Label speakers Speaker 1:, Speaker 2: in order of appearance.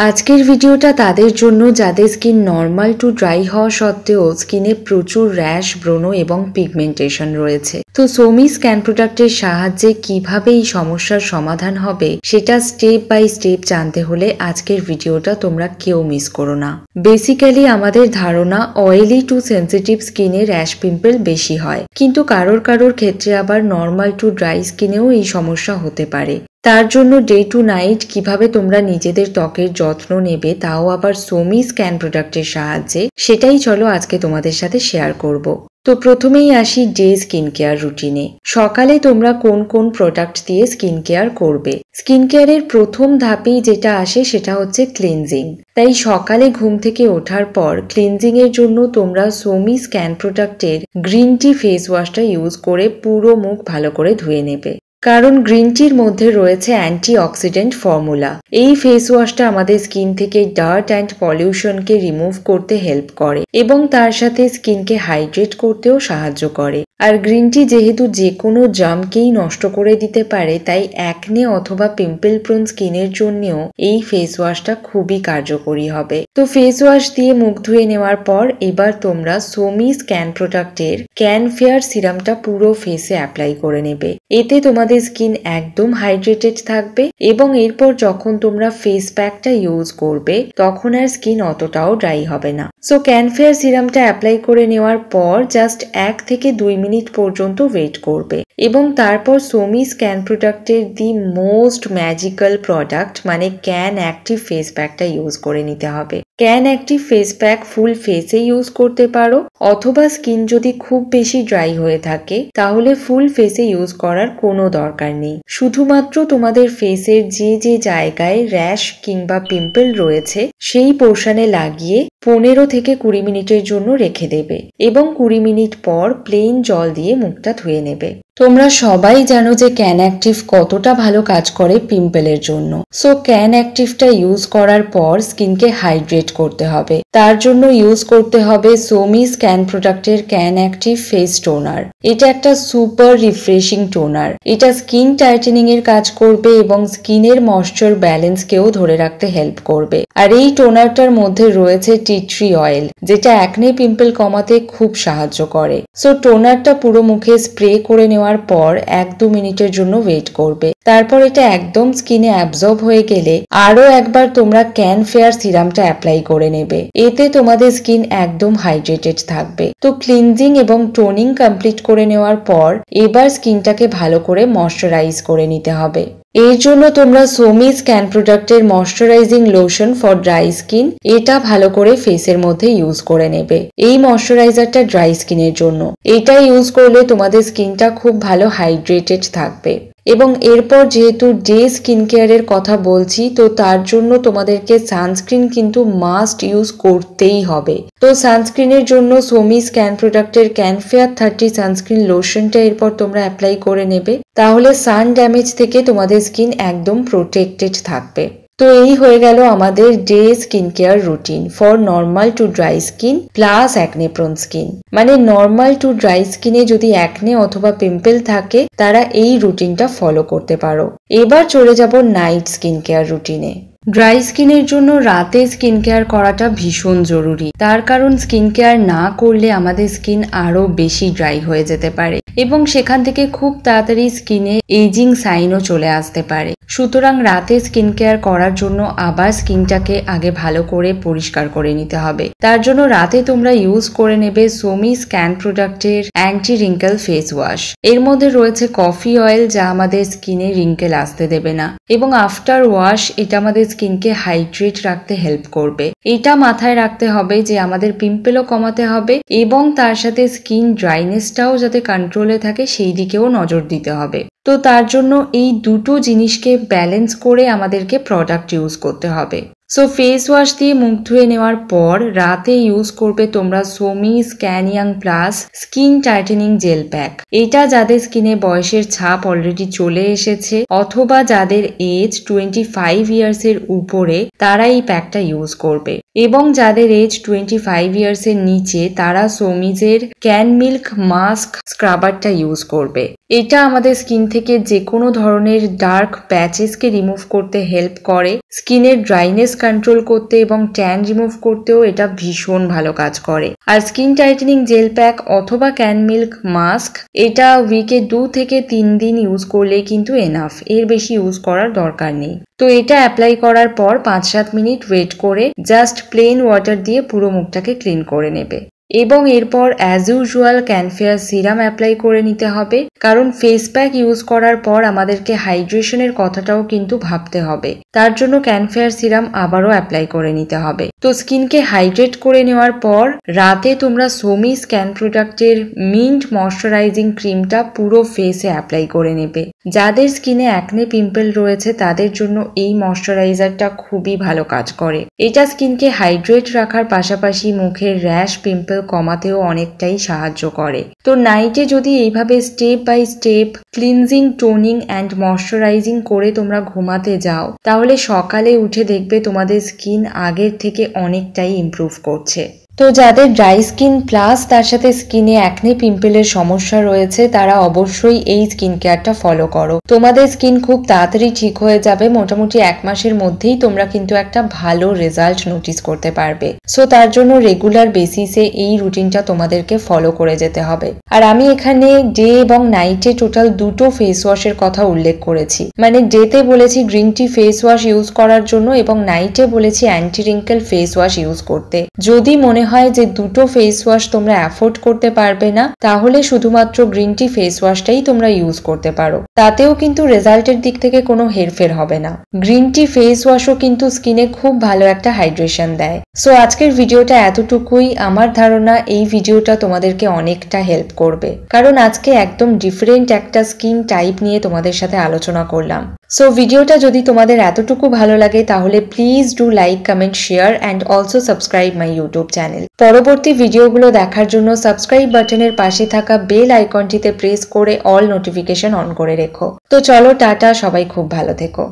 Speaker 1: আজকের ভিডিওটা তাদের জন্য যাদের স্কিন নর্মাল টু ড্রাই হওয়া সত্ত্বেও স্কিনে প্রচুর র্যাশ, ব্রণ এবং পিগমেন্টেশন রয়েছে। তো সোমি স্ক্যান প্রোডাক্টের সাহায্যে কিভাবে এই সমস্যার সমাধান হবে সেটা স্টেপ বাই স্টেপ জানতে হলে আজকের ভিডিওটা তোমরা কেউ মিস করো না। বেসিক্যালি আমাদের ধারণা অয়েলি টু সেনসিটিভ স্কিনে র্যাশ পিম্পল বেশি হয়, কিন্তু কারোর ক্ষেত্রে আবার নর্মাল টু ড্রাই স্কিনেও এই সমস্যা হতে পারে। তার জন্য ডে টু নাইট কিভাবে তোমরা নিজেদের ত্বকের যত্ন নেবে, তাও আবার সোমি স্ক্যান প্রোডাক্টের সাহায্যে, সেটাই চলো আজকে তোমাদের সাথে শেয়ার করব। তো প্রথমেই আসি ডে স্কিন কেয়ার রুটিনে। সকালে তোমরা কোন কোন প্রোডাক্ট দিয়ে স্কিন কেয়ার করবে? স্কিন কেয়ারের প্রথম ধাপেই যেটা আসে সেটা হচ্ছে ক্লিনজিং। তাই সকালে ঘুম থেকে ওঠার পর ক্লিনজিং এর জন্য তোমরা সোমি স্ক্যান প্রোডাক্টের গ্রিন টি ফেস ওয়াশটা ইউজ করে পুরো মুখ ভালো করে ধুয়ে নেবে, কারণ গ্রিন টির মধ্যে রয়েছে অ্যান্টিঅক্সিডেন্ট ফর্মুলা। এই ফেস ওয়াশটা আমাদের স্কিন থেকে ডার্ট অ্যান্ড পলিউশনকে রিমুভ করতে হেল্প করে এবং তার সাথে স্কিনকে হাইড্রেট করতেও সাহায্য করে। আর গ্রিন টি যেহেতু যে কোনো জার্মকেই নষ্ট করে দিতে পারে, তাই অ্যাকনে অথবা পিম্পল প্রোন স্কিনের জন্যও এই ফেস ওয়াশটা খুবই কার্যকরী হবে। তো ফেস ওয়াশ দিয়ে মুখ ধুয়ে নেওয়ার পর এবার তোমরা সোমি স্ক্যান প্রোডাক্টের ক্যান ফেয়ার সিরামটা পুরো ফেসে অ্যাপ্লাই করে নেবে। এতে তোমাদের স্কিন একদম হাইড্রেটেড থাকবে এবং এরপর যখন তোমরা ফেস প্যাকটা ইউজ করবে তখন আর স্কিন অতটাও ড্রাই হবে না। সো ক্যান ফেয়ার সিরামটা অ্যাপ্লাই করে নেওয়ার পর জাস্ট 1 থেকে 2 মিনিট পর্যন্ত ওয়েট করবে এবং তারপর সোমি স্ক্যান প্রোডাক্টের দি মোস্ট ম্যাজিক্যাল প্রোডাক্ট মানে ক্যান অ্যাক্টিভ ফেস প্যাকটা ইউজ করে নিতে হবে। ক্যান অ্যাক্টিভ ফেস প্যাক ফুল ফেসে ইউজ করতে পারো, অথবা স্কিন যদি খুব বেশি ড্রাই হয়ে থাকে তাহলে ফুল ফেসে ইউজ করার কোনো দরকার নেই। শুধুমাত্র তোমাদের ফেসের যে যে জায়গায় র্যাশ কিংবা পিম্পল রয়েছে সেই পোর্শনে লাগিয়ে 15 থেকে 20 মিনিটের জন্য রেখে দেবে এবং 20 মিনিট পর প্লেন জল দিয়ে মুখটা ধুয়ে নেবে। তোমরা সবাই জানো যে ক্যান অ্যাক্টিভ কতটা ভালো কাজ করে পিম্পলের জন্য। সো ক্যান অ্যাক্টিভটা ইউজ করার পর স্কিনকে হাইড্রেট করতে হবে। তার জন্য ইউজ করতে হবে সোমি স্ক্যান প্রোডাক্টের ক্যান অ্যাক্টিভ ফেস টোনার। এটা একটা সুপার রিফ্রেশিং টোনার। এটা স্কিন টাইটেনিং এর কাজ করবে এবং স্কিনের ময়েশ্চার ব্যালেন্সকেও ধরে রাখতে হেল্প করবে। আর এই টোনারটার মধ্যে রয়েছে টি ট্রি অয়েল, যেটা অ্যাকনে পিম্পল কমাতে খুব সাহায্য করে। সো টোনারটা পুরো মুখে স্প্রে করে নেওয়ার পর 1-2 মিনিটের জন্য ওয়েট করবে। তারপর এটা একদম স্কিনে অ্যাবজর্ব হয়ে গেলে আরো একবার তোমরা ক্যান ফেয়ার সিরামটা অ্যাপ্লাই করে নেবে। এতে তোমাদের স্কিন একদম হাইড্রেটেড থাকবে। তো ক্লিনজিং এবং টোনিং কমপ্লিট করে নেওয়ার পর এবার স্কিনটাকে ভালো করে ময়শ্চারাইজ করে নিতে হবে। এর জন্য তোমরা সোমি স্ক্যান প্রোডাক্টের moisturising lotion for dry skin এটা ভালো করে ফেসের মধ্যে ইউজ করে নেবে। এই ময়শ্চারাইজারটা ড্রাই স্কিনের জন্য। এটা ইউজ করলে তোমাদের স্কিনটা খুব ভালো হাইড্রেটেড থাকবে। এবং এরপর যেহেতু ডে স্কিন কেয়ারের কথা বলছি, তো তার জন্য তোমাদেরকে সানস্ক্রিন কিন্তু মাস্ট ইউজ করতেই হবে। তো সানস্ক্রিনের জন্য সোমি স্ক্যান প্রোডাক্টের ক্যান ফেয়ার 30 সানস্ক্রিন লোশনটা এরপর তোমরা অ্যাপ্লাই করে নেবে। তাহলে সান ড্যামেজ থেকে তোমাদের স্কিন একদম প্রোটেক্টেড থাকবে। তো এই হয়ে গেল আমাদের day skin care routine for normal to dry skin plus acne prone skin. মানে নর্মাল টু ড্রাই স্কিনে যদি অ্যাকনে অথবা পিম্পল থাকে তারা এই রুটিনটা ফলো করতে পারো। এবার চলে যাব নাইট স্কিন কেয়ার রুটিনে। ড্রাই স্কিনের জন্য রাতে স্কিন কেয়ার করাটা ভীষণ জরুরি। তার কারণ স্কিন কেয়ার না করলে আমাদের স্কিন আরো বেশি ড্রাই হয়ে যেতে পারে এবং সেখান থেকে খুব তাড়াতাড়ি স্কিনে এজিং সাইনও চলে আসতে পারে। সুতরাং রাতে স্কিন কেয়ার করার জন্য আবার স্কিনটাকে আগে ভালো করে পরিষ্কার করে নিতে হবে। তার জন্য রাতে তোমরা ইউজ করে নেবে সোমি স্ক্যান প্রোডাক্টের অ্যান্টি রিঙ্কেল ফেস ওয়াশ। এর মধ্যে রয়েছে কফি অয়েল, যা আমাদের স্কিনে রিঙ্কেল আসতে দেবে না এবং আফটার ওয়াশ এটা আমাদের স্কিনকে হাইড্রেট রাখতে হেল্প করবে। এটা মাথায় রাখতে হবে যে আমাদের পিম্পলও কমাতে হবে এবং তার সাথে স্কিন ড্রাইনেসটাও যাতে কন্ট্রোলে থাকে সেই দিকেও নজর দিতে হবে। তো তার জন্য এই দুটো জিনিসকে ব্যালেন্স করে আমাদেরকে প্রোডাক্ট ইউজ করতে হবে। সো ফেস ওয়াশ দিয়ে মুখ ধুয়ে নেওয়ার পর রাতে ইউজ করবে তোমরা Somy scan young plus skin tightening jail pack. এটা যাদের স্কিনে বয়সের ছাপ অলরেডি চলে এসেছে অথবা যাদের এজ 25 ইয়ার্স এর উপরে তারা এই প্যাকটা ইউজ করবে এবং যাদের এজ 25 ইয়ার্স এর নিচে তারা সোমিজের ক্যান মিল্ক মাস্ক স্ক্রাবারটা ইউজ করবে। এটা আমাদের স্কিন থেকে যে কোনো ধরনের ডার্ক প্যাচেসকে রিমুভ করতে হেল্প করে, স্কিনের ড্রাইনেস কন্ট্রোল করতে এবং ট্যান রিমুভ করতেও এটা ভীষণ ভালো কাজ করে। আর স্কিন টাইটেনিং জেল প্যাক অথবা ক্যান মিল্ক মাস্ক এটা উইকে 2 থেকে 3 দিন ইউজ করলে কিন্তু এনাফ, এর বেশি ইউজ করার দরকার নেই। তো এটা অ্যাপ্লাই করার পর 5-7 মিনিট ওয়েট করে জাস্ট প্লেন ওয়াটার দিয়ে পুরো মুখটাকে ক্লিন করে নেবে এবং এরপর অ্যাজ ইউজুয়াল ক্যানফেয়ার সিরাম অ্যাপ্লাই করে নিতে হবে, কারণ ফেস প্যাক ইউজ করার পর আমাদেরকে হাইড্রেশনের কথাটাও কিন্তু ভাবতে হবে। তার জন্য ক্যানফেয়ার সিরাম আবারও অ্যাপ্লাই করে নিতে হবে। তো স্কিনকে হাইড্রেট করে নেওয়ার পর রাতে তোমরা সোমি স্ক্যান প্রোডাক্টের মিন্ট ময়শ্চারাইজিং ক্রিমটা পুরো ফেসে অ্যাপ্লাই করে নেবে। যাদের স্কিনে অ্যাকনে পিম্পল রয়েছে তাদের জন্য এই ময়শ্চারাইজারটা খুবই ভালো কাজ করে। এটা স্কিনকে হাইড্রেট রাখার পাশাপাশি মুখের র্যাশ পিম্পল কমাতেও অনেকটাই সাহায্য করে। তো নাইটে যদি এইভাবে step by step cleansing, toning and moisturising করে তোমরা ঘুমাতে যাও, তাহলে সকালে উঠে দেখবে তোমাদের স্কিন আগের থেকে অনেকটাই ইমপ্রুভ করছে। তো যাদের ড্রাই স্কিন প্লাস তার সাথে স্কিনে অ্যাকনে পিম্পলের সমস্যা রয়েছে তারা অবশ্যই এই স্কিন কেয়ারটা ফলো করো। তোমাদের স্কিন খুব তাড়াতাড়ি ঠিক হয়ে যাবে, মোটামুটি 1 মাসের মধ্যেই তোমরা কিন্তু একটা ভালো রেজাল্ট নোটিস করতে পারবে। সো তার জন্য রেগুলার বেসিসে এই রুটিনটা তোমাদেরকে ফলো করে যেতে হবে। আর আমি এখানে ডে এবং নাইটে টোটাল 2টো ফেস ওয়াশের কথা উল্লেখ করেছি। মানে ডেতে বলেছি green tea face wash use করার জন্য এবং নাইটে বলেছি anti wrinkle face wash use করতে। যদি মনে হয় যে 2টো ফেস ওয়াশ তোমরা অ্যাফোর্ড করতে পারবে না, তাহলে শুধুমাত্র গ্রিন টি ফেস ওয়াশটাই তোমরা ইউজ করতে পারো, তাতেও কিন্তু রেজাল্টের দিক থেকে কোনো হেরফের হবে না। গ্রিন টি ফেস ওয়াশও কিন্তু স্কিনে খুব ভালো একটা হাইড্রেশন দেয়। সো আজকের ভিডিওটা এতটুকুই। আমার ধারণা এই ভিডিওটা তোমাদেরকে অনেকটা হেল্প করবে, কারণ আজকে একদম ডিফারেন্ট একটা স্কিন টাইপ নিয়ে তোমাদের সাথে আলোচনা করলাম। সো ভিডিওটা যদি তোমাদের এতটুকু ভালো লাগে তাহলে please do like, comment, share and also subscribe my YouTube channel. পরবর্তী ভিডিওগুলো দেখার জন্য সাবস্ক্রাইব বাটনের পাশে থাকা বেল আইকনটিতে প্রেস করে অল নোটিফিকেশন অন করে রেখো। তো চলো টাটা, সবাই খুব ভালো থেকো।